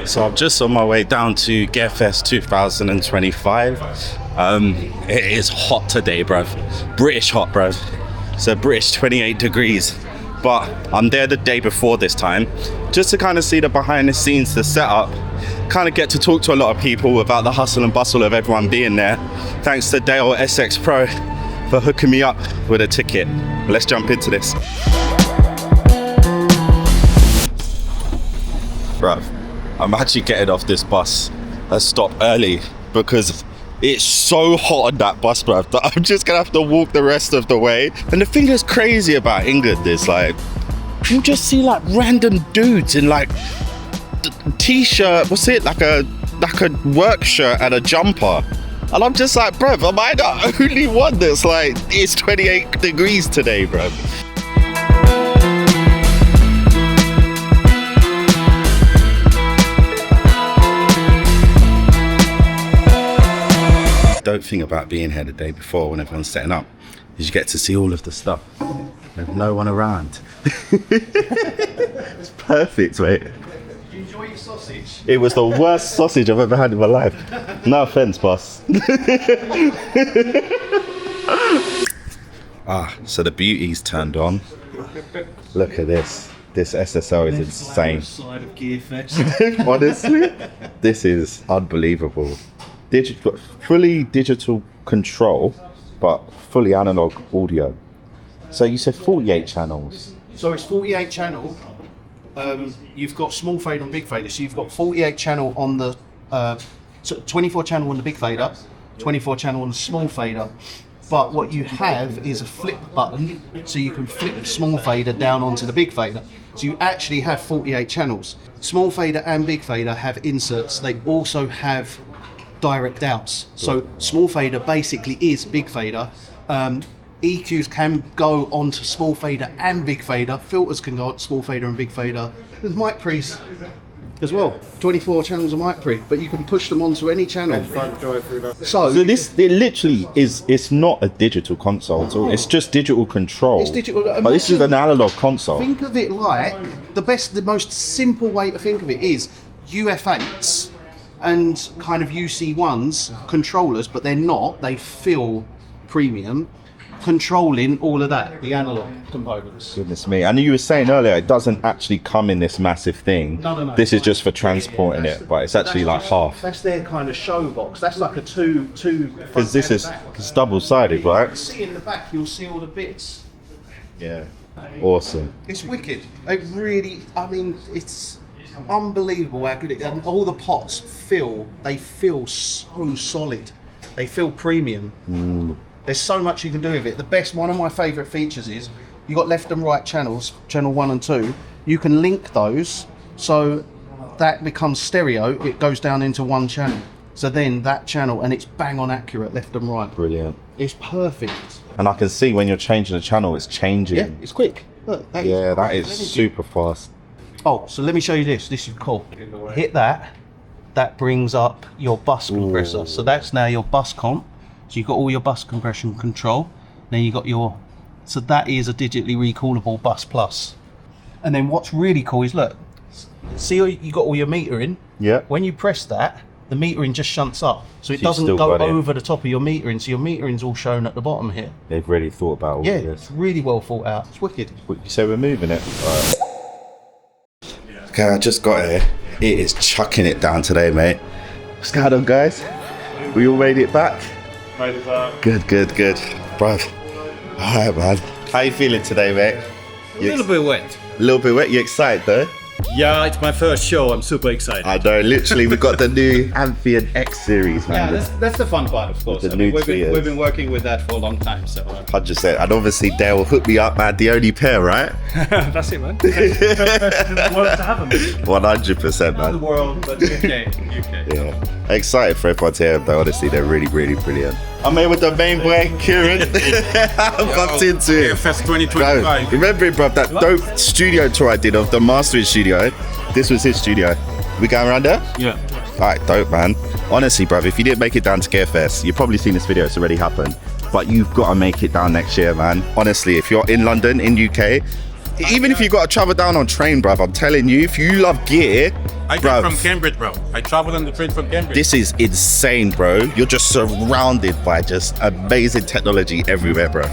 So I'm just on my way down to GearFest 2025. It is hot today, bruv. British hot, bruv. So British 28 degrees. But I'm there the day before this time, just to kind of see the behind the scenes, the setup, kind of get to talk to a lot of people about the hustle and bustle of everyone being there. Thanks to Dale SX Pro for hooking me up with a ticket. Let's jump into this. Bruv, I'm actually getting off this bus and stop early because it's so hot on that bus, bruv, that I'm just gonna have to walk the rest of the way. And the thing that's crazy about England is like, you just see like random dudes in like t-shirt, what's it, like a work shirt and a jumper. And I'm just like, bruv, am I the only one that's like, it's 28 degrees today, bruv? Dope thing about being here the day before when everyone's setting up is you get to see all of the stuff. There's no one around. It's perfect, mate. Did you enjoy your sausage? It was the worst sausage I've ever had in my life. No offense, boss. So the beauty's turned on. Look at this. This SSL is insane. Side of GearFest. Honestly, this is unbelievable. Fully digital control, but fully analog audio. So you said 48 channels. So it's 48 channel. You've got small fader and big fader. So you've got 48 channel on the 24 channel on the big fader, 24 channel on the small fader. But what you have is a flip button, so you can flip the small fader down onto the big fader. So you actually have 48 channels. Small fader and big fader have inserts. They also have direct outs. So small fader basically is big fader. EQs can go onto small fader and big fader. Filters can go on small fader and big fader. There's mic pre's as well. 24 channels of mic pre, but you can push them onto any channel. So this, it literally is, it's not a digital console at all. It's just digital control. It's digital. But this is an analog console. Think of it like, the most simple way to think of it is UF8s and kind of UC1s controllers, but they're not, they feel premium, controlling all of that, the analog components. Goodness me. I know you were saying earlier it doesn't actually come in this massive thing. No. This is just for transporting it, but it's actually like half. That's their kind of show box. That's like a two. Because this is, it's double-sided, right? You see in the back, you'll see all the bits. Yeah. Awesome. It's wicked. It really, I mean, it's unbelievable how good it is. And all the pots feel so solid. They feel premium. There's so much you can do with it. One of my favourite features is you got left and right channels, channel 1 and 2. You can link those so that becomes stereo. It goes down into one channel. So then that channel, and it's bang on accurate left and right. Brilliant. It's perfect. And I can see when you're changing the channel, it's changing. Yeah, it's quick. Look, that is super fast. Oh, so let me show you this. This is cool. Hit that. That brings up your bus compressor. So that's now your bus comp. So you've got all your bus compression control. Then you got so that is a digitally recallable bus plus. And then what's really cool is, look, see you got all your metering. Yeah. When you press that, the metering just shunts up. So it So doesn't go over the top of your metering. So your metering's all shown at the bottom here. They've really thought about all of Yeah, this. it's really well thought out. It's wicked. So we're moving it. Right. Okay, I just got here. It is chucking it down today, mate. What's going on, guys? We all made it back? Made it back. Good. Bruv. Alright, man. How you feeling today, mate? A little bit wet. A little bit wet? You excited, though? Yeah, it's my first show. I'm super excited. I know, literally, we've got the new Amphion X series, man. Yeah, that's the fun part, of course. The new we've been working with that for a long time, so 100%. And obviously, Dale hooked me up, man. The only pair, right? that's it, man. Best in the world to have them. 100%, Not the man. world, but UK. Yeah. Excited for everyone to hear them, though. Honestly, they're really, really brilliant. I'm here with the main boy, Kieran. I'm bumped into it. GearFest 2025. Remember, bruv, that dope studio tour I did of the mastering studio? This was his studio. We going around there? Yeah. Alright, dope, man. Honestly, bruv, if you didn't make it down to GearFest, you've probably seen this video, it's already happened. But you've got to make it down next year, man. Honestly, if you're in London, in UK, even if you got to travel down on train, bruv, I'm telling you, if you love gear, I bruv, came from Cambridge, bro. I traveled on the train from Cambridge. this is insane, bro. You're just surrounded by just amazing technology everywhere, bro.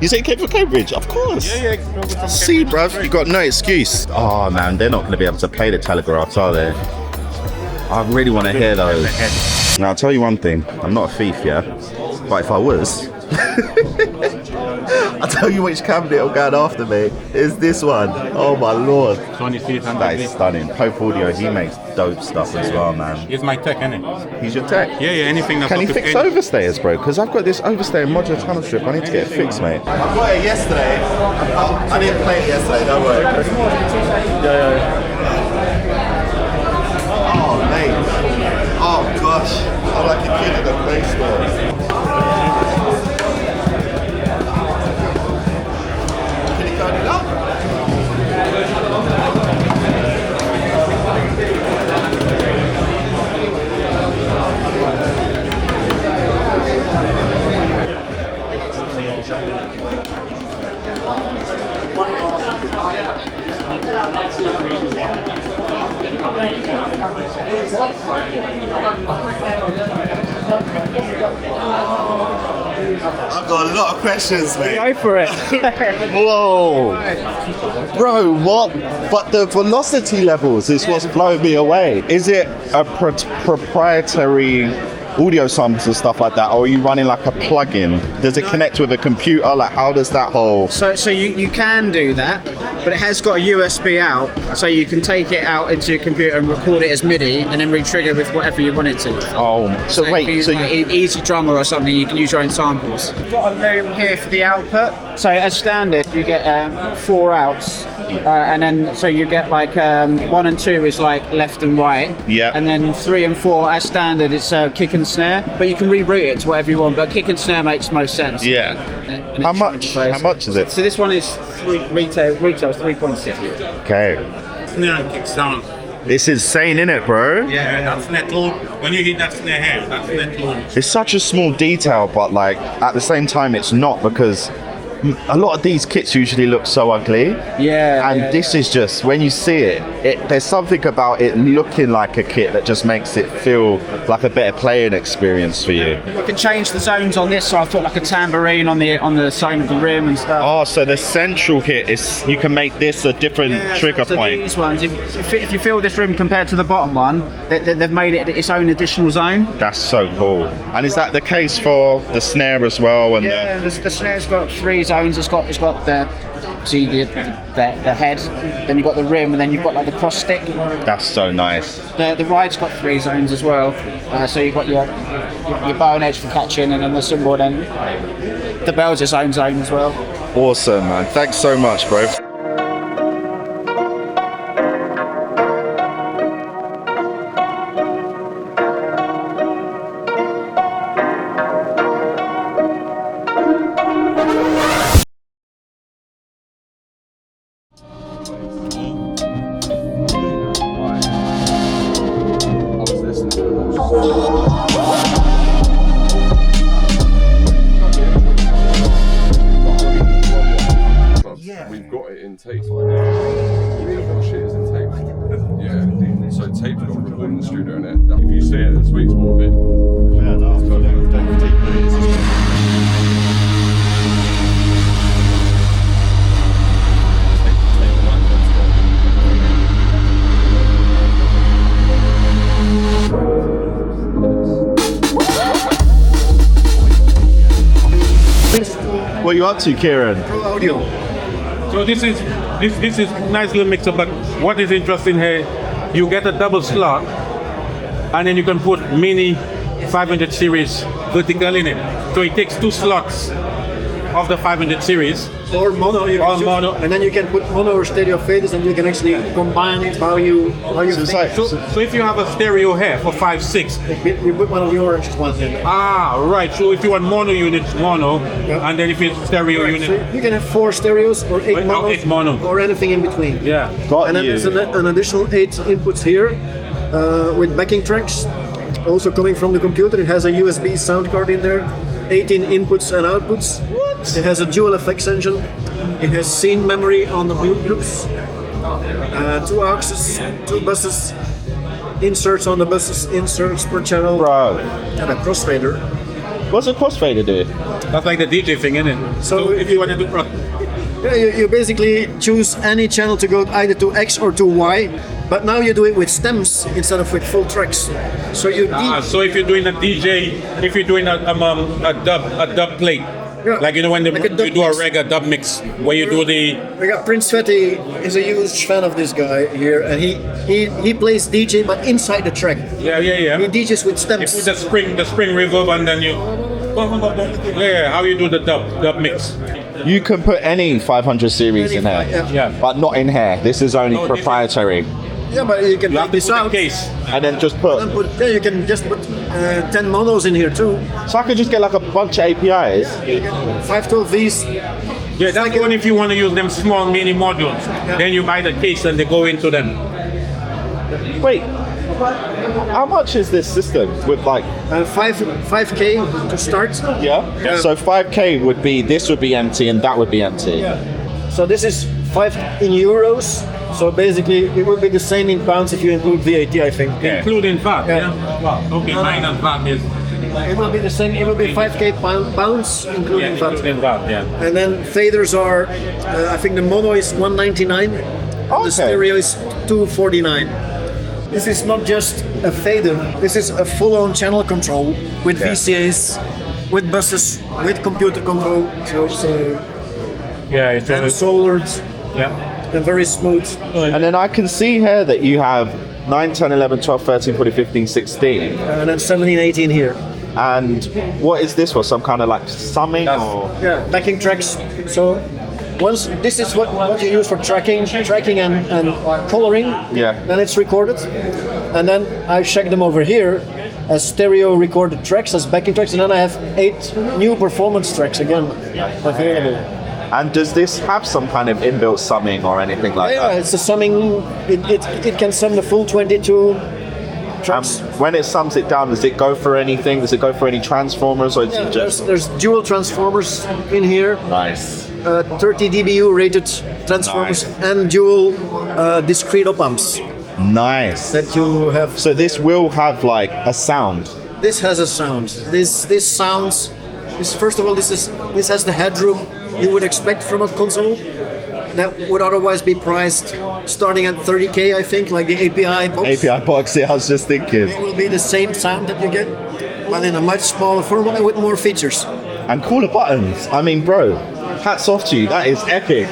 You say you came from Cambridge? Of course. Yeah, from See, Cambridge. bruv, you got no excuse. Oh man, they're not going to be able to play the telegraphs, are they? I really want to hear those. Now, I'll tell you one thing. I'm not a thief, yeah? But if I was, I'll tell you which cabinet will go after me. Is this one. Oh my lord. 26 and That is stunning. Pope Audio, he makes dope stuff as well, man. He's my tech, isn't it? He's your tech? Yeah, anything that's Can he up to fix scale. overstayers, bro? Because I've got this overstayer modular channel strip. I need to get it fixed, mate. I got it yesterday. I didn't play it yesterday, don't worry. Oh, mate. Oh, gosh. I'm like a kid at the play store. Can you turn it up? I've got a lot of questions, mate. Go for it. Whoa. Bro, what? But the velocity levels is what's blowing me away. Is it a proprietary audio samples and stuff like that, or are you running like a plug-in? Does it connect with a computer? Like, how does that whole... So you can do that, but it has got a USB out, so you can take it out into your computer and record it as MIDI, and then re-trigger with whatever you want it to. Oh, so if wait, you so use like you... Easy Drummer or something, you can use your own samples. You've got a loom here for the output. So as standard, you get 4 outs, and then so you get like 1 and 2 is like left and right. Yeah. And then 3 and 4 as standard, it's kick and snare, but you can reroute it to whatever you want. But kick and snare makes most sense. Yeah. And How it's much? showing How much is it? So this one is retail is 3.6. Okay. Snare and kick sound. It's insane, innit, bro? Yeah, that's net low. When you hit that snare here, that's net low. It's such a small detail, but like at the same time it's not, because a lot of these kits usually look so ugly. Yeah. And this is just, when you see it, there's something about it looking like a kit that just makes it feel like a better playing experience for you. You can change the zones on this, so I've put like a tambourine on the zone of the rim and stuff. Oh, so the central kit is, you can make this a different trigger so point. These ones, if you feel this rim compared to the bottom one, they've made it its own additional zone. That's so cool. And is that the case for the snare as well? And Yeah, the snare's got 3 zones. It's got the head, then you've got the rim, and then you've got like the cross stick. that's so nice. The ride's got 3 zones as well. So you've got your bow and edge for catching, and then the cymbal, then the bell's its own zone as well. Awesome, man. Thanks so much, bro. We've got it in tape. All shit is in tape. Yeah. So tape's got recorded in the studio in it. If you see it, the sweet spot of it. What are you up to, Kieran? So this is nice little mixer, but what is interesting here, you get a double slot, and then you can put mini 500 series vertical in it. So it takes 2 slots of the 500 series. Or mono, and then you can put mono or stereo faders, and you can actually combine it how you think. So if you have a stereo here for 5.6, You put one of the orange ones in. right. So if you want mono units, mono, and then if it's stereo So unit, you can have 4 stereos or 8 monos, 8 mono. or anything in between. Yeah. Got And then you. there's an additional 8 inputs here with backing tracks. Also coming from the computer, it has a USB sound card in there, 18 inputs and outputs. It has a dual effects engine, It has scene memory on the mute loops. 2 AUXs, 2 buses, inserts on the buses, inserts per channel, Bro, and a crossfader. what's a crossfader do? That's like the DJ thing, isn't it? So if you want to do Yeah, you basically choose any channel to go either to X or to Y, but now you do it with stems instead of with full tracks. So you so if you're doing a DJ, if you're doing a dub plate, Yeah. like you know when Like a dub you do a mix. reggae dub mix, where you do the we got Prince Fetty is a huge fan of this guy here, and he plays DJ but inside the track. yeah. He DJs with You stems. put the spring reverb and then you how you do the dub mix. You can put any 500 series in here, Yeah. but not in here. This is only No, this is- proprietary. Yeah, but you can You have take to this put out. the case. And then just put. You can just put 10 monos in here too. So I could just get like a bunch of APIs. 512Vs. Yeah, that's the one if you want to use them small mini modules. Then you buy the case and they go into them. Wait, how much is this system with like? 5K to start. Yeah. So 5K would be, this would be empty and that would be empty. So this is 5 in euros. So basically, it will be the same in pounds if you include VAT, I think. Including VAT, Yeah. Okay, minus VAT is It will be the same. It will be 5K pounds, including VAT. including VAT, yeah. And then faders are, I think the mono is 199. Okay. The stereo is 249. This is not just a fader. This is a full-on channel control with VCAs, with buses, with computer control. So Yeah, it's and soldered yeah. and very smooth. And then I can see here that you have 9, 10, 11, 12, 13, 14, 15, 16. And then 17, 18 here. And what is this for? Some kind of like summing or? Yeah, backing tracks. So once this is what you use for tracking and coloring. Yeah. Then it's recorded, and then I check them over here as stereo recorded tracks, as backing tracks, and then I have 8 new performance tracks again available. And does this have some kind of inbuilt summing or anything like Yeah, that? it's a summing. It can sum the full 22 tracks. When it sums it down, does it go for anything? Does it go for any transformers or is Yeah, it just there's dual transformers in here. nice? 30 dBu rated transformers and dual discrete op amps Nice. that you have. So this will have like a sound. This has a sound. This sounds. This first of all, this has the headroom you would expect from a console that would otherwise be priced starting at 30K, I think, like the API box. API box, yeah, I was just thinking. It will be the same sound that you get, but in a much smaller format with more features. And cooler buttons. I mean, bro, hats off to you. That is epic.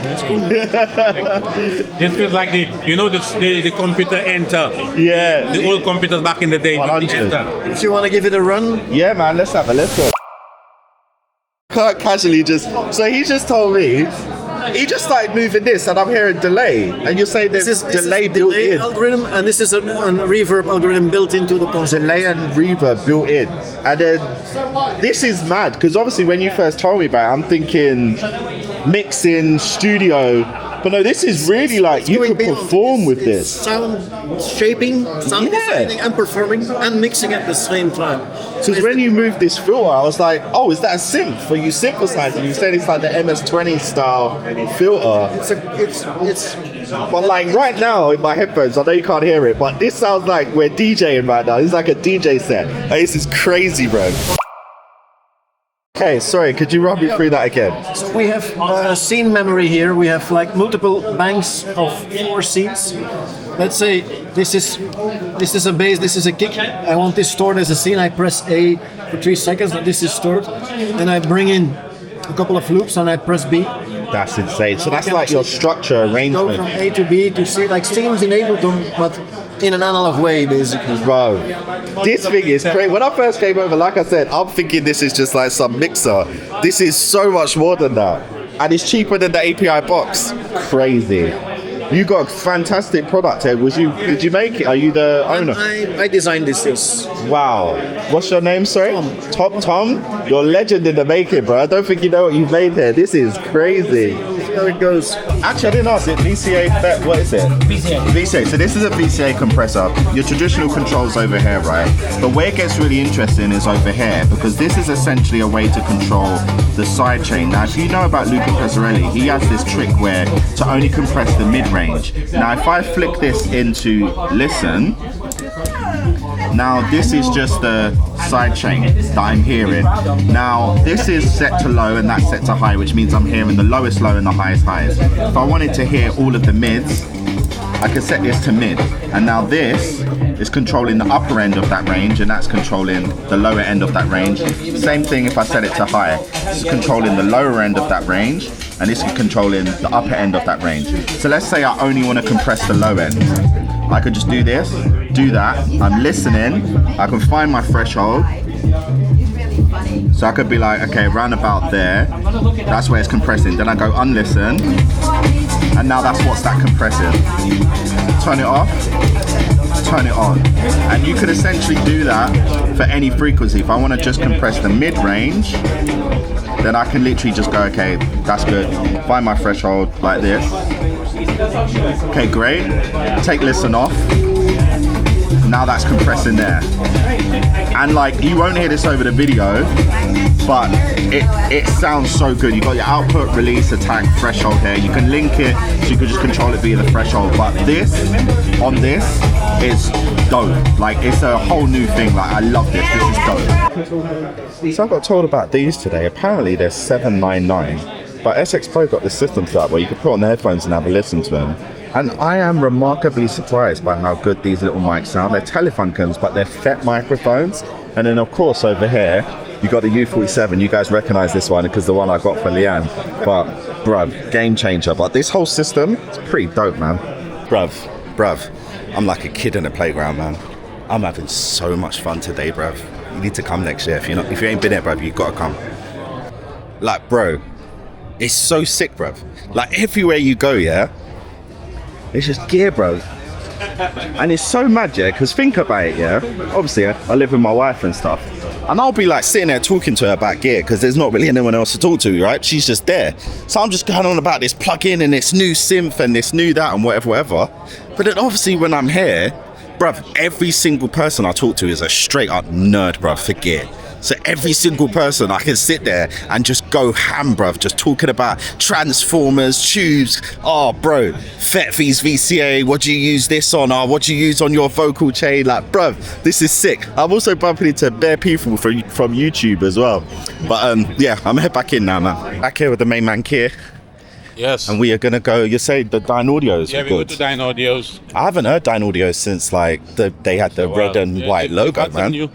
This feels like the computer enter. Yeah. The old computers back in the day. 100. The enter. If you want to give it a run, Yeah, man, let's have a listen. Can't casually just. So he just told me. He just started moving this, and I'm hearing delay. And you're saying there's this is delay a built delay in. algorithm, and this is a reverb algorithm built into the console. Delay and reverb built in. And then this is mad because obviously when you first told me about it, I'm thinking mixing, studio. But no, this is really like you Going can beyond. perform with It's this. sound shaping, sound Yeah. designing, and performing, and mixing at the same time. Because when you moved this filter, I was like, oh, is that a synth? Or you synthesizing? You said it's like the MS-20 style filter. It's But like right now in my headphones, I know you can't hear it, but this sounds like we're DJing right now. It's like a DJ set. Like, this is crazy, bro. Okay, sorry, could you run me through that again? So we have scene memory here. We have like multiple banks of 4 scenes. Let's say this is a bass, this is a kick. I want this stored as a scene. I press A for 3 seconds, and this is stored. Then I bring in a couple of loops, and I press B. That's insane. So that's like your structure Go from arrangement. A to B to C, like scenes in Ableton, but in an analog way, basically. Bro, this thing is crazy. When I first came over, like I said, I'm thinking this is just like some mixer. This is so much more than that. And it's cheaper than the API box. Crazy. You got a fantastic product here. Did you make it? Are you the owner? I designed this, yes. Wow. What's your name, sorry? Tom. You're a legend in the making, bro. I don't think you know what you've made here. This is crazy. how it goes. Actually, I didn't ask it. VCA, what is it? VCA. VCA. So this is a VCA compressor. Your traditional controls over here, right? But where it gets really interesting is over here, because this is essentially a way to control the sidechain. Now, if you know about Luca Pezzarelli, he has this trick where to only compress the mid-range. Now, if I flick this into listen, now this is just the sidechain that I'm hearing. Now this is set to low and that's set to high, which means I'm hearing the lowest low and the highest highs. If I wanted to hear all of the mids, I can set this to mid. And now this is controlling the upper end of that range, and that's controlling the lower end of that range. Same thing if I set it to high. This is controlling the lower end of that range, and this is controlling the upper end of that range. So let's say I only want to compress the low end. I could just do this, do that. I'm listening. I can find my threshold. So I could be like, okay, round about there. That's where it's compressing. Then I go unlisten. And now that's what's that compressing. Turn it off, turn it on. And you could essentially do that for any frequency. If I want to just compress the mid-range, then I can literally just go, okay, that's good. Find my threshold like this. Okay, great. Take listen off. Now that's compressing there. And like, you won't hear this over the video, but it sounds so good. You got your output, release, attack, threshold here. You can link it, so you can just control it via the threshold. But this, on this, is dope. Like, it's a whole new thing. Like, I love this. This is dope. So I got told about these today. Apparently they're $799. But SX Pro got this system set up where you can put on the headphones and have a listen to them. And I am remarkably surprised by how good these little mics sound. They're Telefunkens, but they're FET microphones. And then of course over here, you got the U47. You guys recognize this one because the one I got for Leanne. But bruv, game changer. But this whole system, it's pretty dope, man. Bruv, I'm like a kid in a playground, man. I'm having so much fun today, bruv. You need to come next year. If you ain't been here, bruv, you've got to come. Like, bro, it's so sick, bruv. Like, everywhere you go, yeah, it's just gear, bro. And it's so mad, yeah, because think about it, yeah. Obviously, I live with my wife and stuff. And I'll be like sitting there talking to her about gear because there's not really anyone else to talk to, right? She's just there. So I'm just going on about this plug-in and this new synth and this new that and whatever. But then obviously when I'm here, bruv, every single person I talk to is a straight up nerd, bruv, for gear. So every single person, I can sit there and just go ham, bruv, just talking about transformers, tubes. Oh, bro, FETV's VCA, what do you use this on? Oh, what do you use on your vocal chain? Like, bruv, this is sick. I'm also bumping into bare people from YouTube as well. But yeah, I'm head back in now, man. Back here with the main man, Kier. Yes. And we are gonna go. You say the Dyne Audios. Yeah, we go to Dyne Audios. I haven't heard Dyne Audios since like they had the red and white logo, man.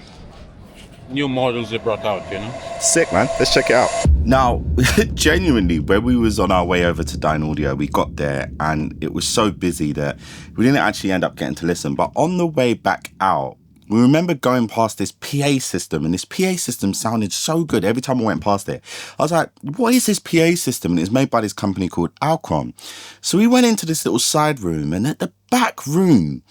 New models they brought out, you know. Sick, man. Let's check it out. Now, genuinely, when we was on our way over to Dyne Audio, we got there and it was so busy that we didn't actually end up getting to listen. But on the way back out, we remember going past this PA system, and this PA system sounded so good every time I went past it. I was like, what is this PA system? And it's made by this company called Alcons. So we went into this little side room, and at the back room,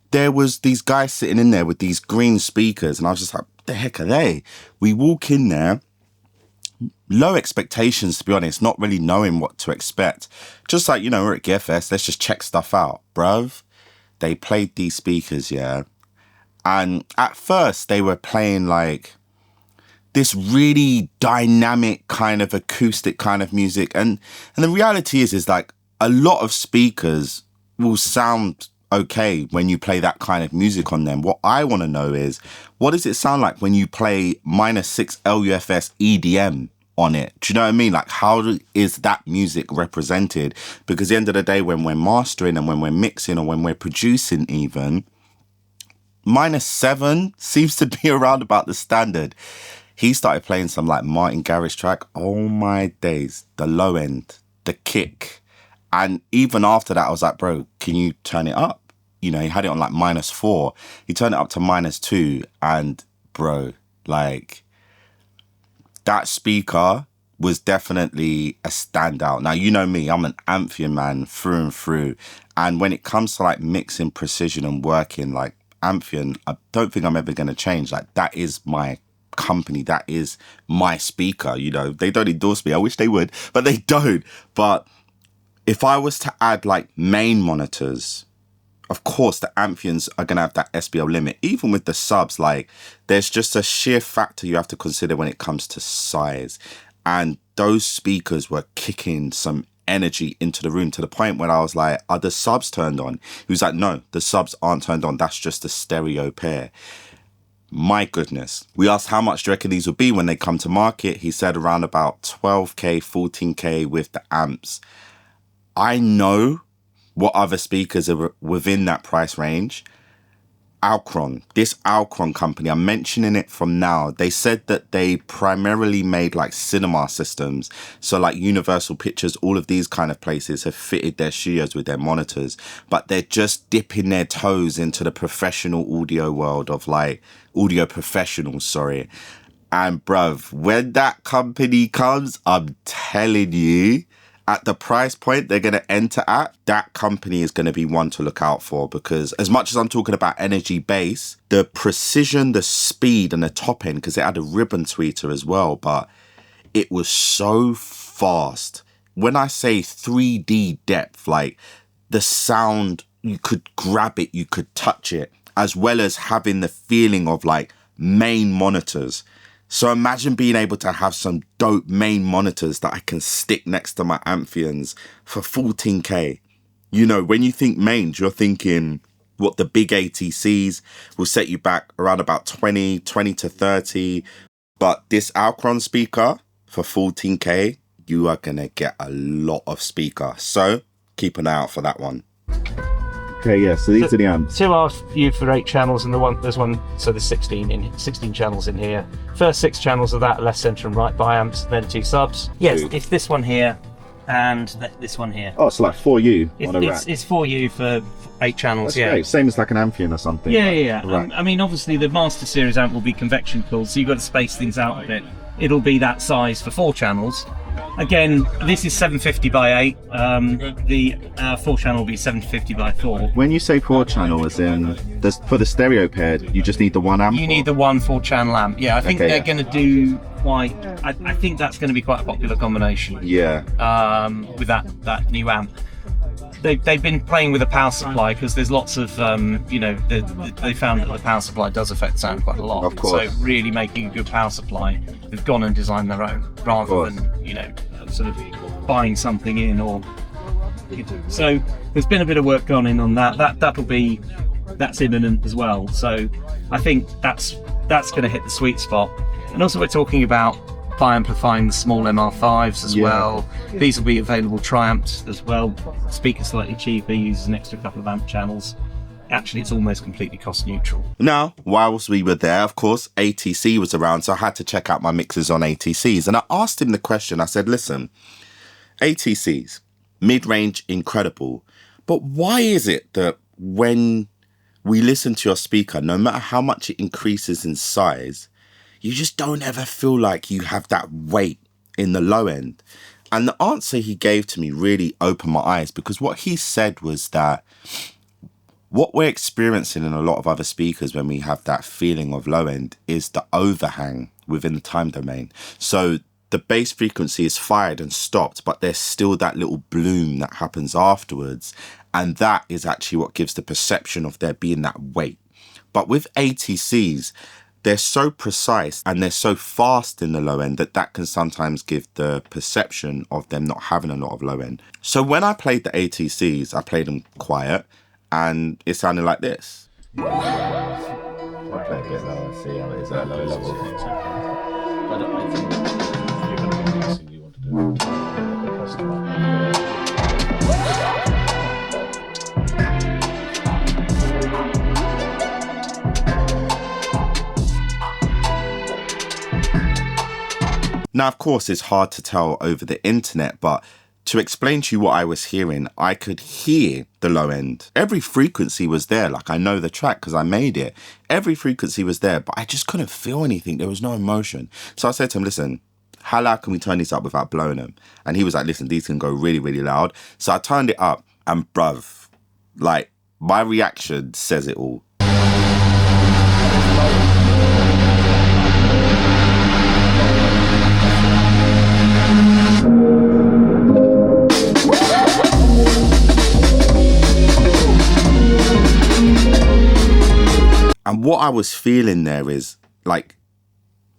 there was these guys sitting in there with these green speakers, and I was just like, what the heck are they? We walk in there, low expectations, to be honest, not really knowing what to expect. Just like, you know, we're at GearFest, let's just check stuff out. Bruv, they played these speakers, yeah. And at first they were playing like this really dynamic kind of acoustic kind of music. And the reality is like a lot of speakers will sound okay when you play that kind of music on them. What I want to know is, what does it sound like when you play -6 LUFS EDM on it? Do you know what I mean? Like, how is that music represented? Because at the end of the day, when we're mastering and when we're mixing or when we're producing even, -7 seems to be around about the standard. He started playing some like Martin Garrix track. Oh my days. The low end, the kick. And even after that, I was like, bro, can you turn it up? You know, he had it on like -4. He turned it up to -2. And bro, like, that speaker was definitely a standout. Now, you know me, I'm an Amphion man through and through. And when it comes to like mixing precision and working, like Amphion, I don't think I'm ever going to change. Like, that is my company. That is my speaker. You know, they don't endorse me. I wish they would, but they don't. But if I was to add like main monitors, of course the Amphions are going to have that SBL limit. Even with the subs, like there's just a sheer factor you have to consider when it comes to size. And those speakers were kicking some energy into the room to the point where I was like, are the subs turned on? He was like, no, the subs aren't turned on. That's just a stereo pair. My goodness. We asked how much do you reckon these would be when they come to market. He said around about 12K, 14K with the amps. I know what other speakers are within that price range. Alcon, this Alcon company, I'm mentioning it from now. They said that they primarily made like cinema systems. So like Universal Pictures, all of these kind of places have fitted their studios with their monitors, but they're just dipping their toes into the professional audio world of like audio professionals, sorry. And bruv, when that company comes, I'm telling you, at the price point they're going to enter at, that company is going to be one to look out for, because as much as I'm talking about energy bass, the precision, the speed and the top end, because it had a ribbon tweeter as well, but it was so fast. When I say 3D depth, like the sound, you could grab it, you could touch it, as well as having the feeling of like main monitors. So imagine being able to have some dope main monitors that I can stick next to my Amphions for 14K. You know, when you think mains, you're thinking what the big ATCs will set you back around about 20 to 30. But this Alcon speaker for 14K, you are going to get a lot of speaker. So keep an eye out for that one. Okay, yeah, so these are the amps. 2 are viewed for 8 channels, and there's 16 channels in here. First 6 channels of that are left, centre and right bi-amps, then 2 subs. Yes, it's this one here and this one here. Oh, it's like 4U on a rack. It's 4U for 8 channels. That's yeah, great. Same as like an Amphion or something. Yeah. Right. I mean, obviously the Master Series amp will be convection cooled, so you've got to space things out a bit. It'll be that size for 4 channels. Again, this is 750 by 8. The 4 channel will be 750 by 4. When you say 4 channel, as in for the stereo pair, you just need the one amp? You need the one 4 channel amp. Yeah, I think they're going to do quite. I think that's going to be quite a popular combination. Yeah. With that new amp. They've been playing with a power supply because there's lots of, they found that the power supply does affect sound quite a lot. Of course. So really making a good power supply, they've gone and designed their own rather than, sort of buying something in or. So there's been a bit of work gone in on that. That's imminent as well. So I think that's going to hit the sweet spot. And also we're talking about bi-amplifying the small MR5s as well. These will be available tri-amps as well. Speaker slightly cheaper, uses an extra couple of amp channels. Actually, it's almost completely cost neutral. Now, whilst we were there, of course, ATC was around, so I had to check out my mixes on ATCs. And I asked him the question, I said, listen, ATCs, mid-range, incredible. But why is it that when we listen to your speaker, no matter how much it increases in size, you just don't ever feel like you have that weight in the low end? And the answer he gave to me really opened my eyes, because what he said was that what we're experiencing in a lot of other speakers when we have that feeling of low end is the overhang within the time domain. So the bass frequency is fired and stopped, but there's still that little bloom that happens afterwards. And that is actually what gives the perception of there being that weight. But with ATCs, they're so precise and they're so fast in the low end that can sometimes give the perception of them not having a lot of low end. So when I played the ATCs, I played them quiet and it sounded like this. I'll play a bit lower, see how it is at a low level. I think you're going to be mixing, you want to do the customer. Now, of course, it's hard to tell over the internet, but to explain to you what I was hearing, I could hear the low end. Every frequency was there. Like, I know the track because I made it. Every frequency was there, but I just couldn't feel anything. There was no emotion. So I said to him, listen, how loud can we turn these up without blowing them? And he was like, listen, these can go really, really loud. So I turned it up and bruv, like, my reaction says it all. And what I was feeling there is like,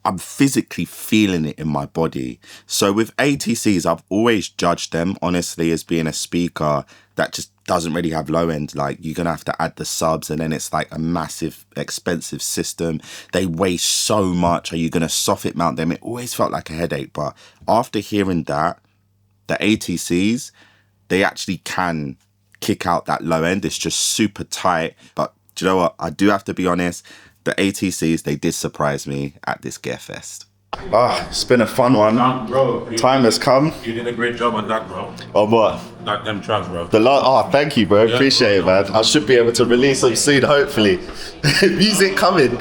I'm physically feeling it in my body. So with ATCs, I've always judged them, honestly, as being a speaker that just doesn't really have low end. Like, you're going to have to add the subs, and then it's like a massive, expensive system. They weigh so much. Are you going to soffit mount them? It always felt like a headache. But after hearing that, the ATCs, they actually can kick out that low end. It's just super tight. But do you know what? I do have to be honest. The ATCs, they did surprise me at this GearFest. It's been a fun one. Bro, Time has come. You did a great job on that, bro. On what? That them tracks, bro. Thank you, bro. Appreciate it, man. I should be able to release them soon, hopefully. Music coming.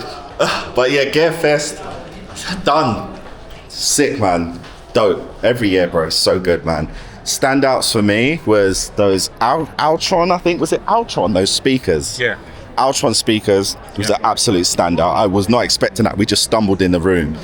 But yeah, GearFest, done. Sick, man. Dope. Every year, bro. So good, man. Standouts for me was those Altron, I think. Was it Altron, those speakers? Yeah. Altron speakers was an absolute standout. I was not expecting that. We just stumbled in the room.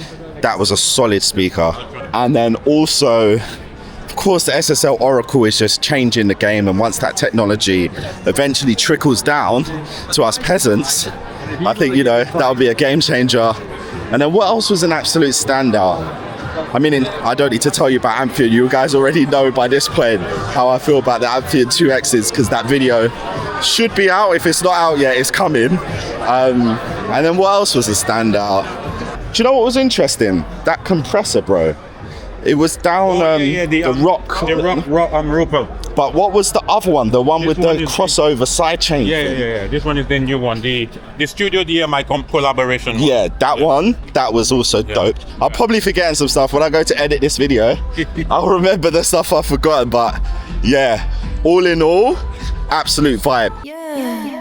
That was a solid speaker. And then also, of course, the SSL Oracle is just changing the game. And once that technology eventually trickles down to us peasants, I think, you know, that'll be a game changer. And then what else was an absolute standout? I mean, I don't need to tell you about Amphion. You guys already know by this point how I feel about the Amphion 2Xs, because that video should be out. If it's not out yet, it's coming. And then what else was a standout? Do you know what was interesting? That compressor, bro. It was down the Rockruepel. But what was the other one? The one with the crossover sidechain. Yeah. This one is the new one. The Studio DMI collaboration. Yeah, that one. That was also dope. I'll probably forget some stuff when I go to edit this video. I'll remember the stuff I've forgotten. But yeah, all in all, absolute vibe. Yeah.